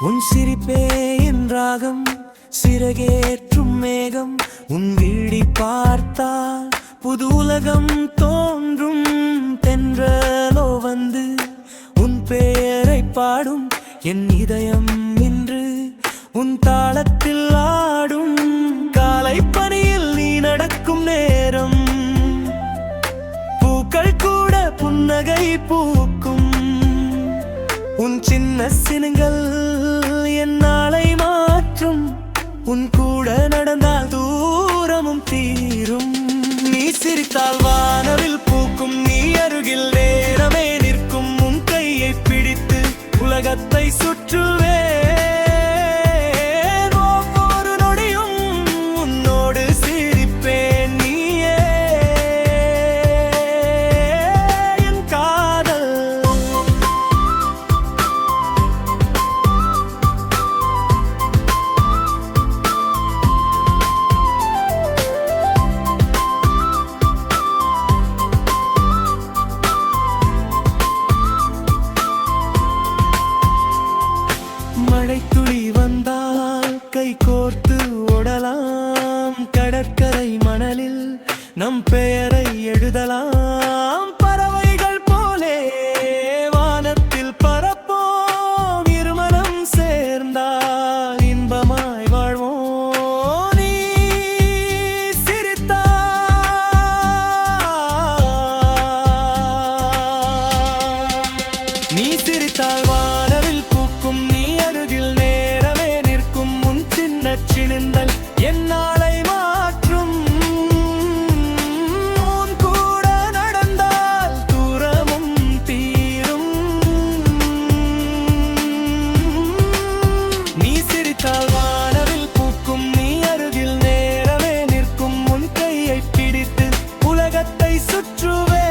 உன் சிரிப்பே என் ராகம், சிறகேற்றும் மேகம். உன் விழி பார்த்தால் புது உலகம் தோன்றும். தென்றலோ வந்து உன் பெயரை பாடும். என் இதயம் இன்று உன் தாளத்தில் ஆடும். காலை பனியில் நீ நடக்கும் நேரம், பூக்கள் கூட புன்னகை பூக்கும். உன் சின்ன சினுங்கள் என் நாளை மாற்றும். உன் கூட நடந்தால் தூரமும் தீரும். நீ சிரித்தால் வானவில் பூக்கும். நீ அருகில் நேரமே நிற்கும். உன் கையை பிடித்து உலகத்தை சுற்றுவே. மழைத்துளி வந்தால் கை கோர்த்து ஓடலாம். கடற்கரை மணலில் நம் பெயரை எழுதலாம். பறவைகள் போலே வானத்தில் பறப்போம். இருமனம் சேர்ந்தால் இன்பமாய் வாழ்வோம். நீ சிரித்தால் வானவில் பூக்கும். நீ அருகில் நேரமே நிற்கும். உன் சின்ன சினுங்கள் என் நாளை மாற்றும். உன் கூட நடந்தால் தூரமும் தீரும். நீ சிரித்தால் வானவில் பூக்கும். நீ அருகில் நேரமே நிற்கும். உன் கையை பிடித்து உலகத்தை சுற்றுவே.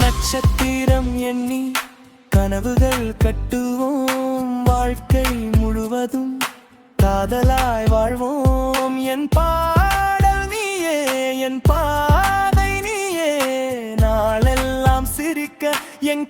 நட்சத்திரம் எண்ணி கனவுகள் கட்டுவோம். வாழ்க்கை முழுவதும் காதலாய் வாழ்வோம். என் பாடல் நீயே, என் பாதை நீயே. நாளெல்லாம் சிரிக்க என்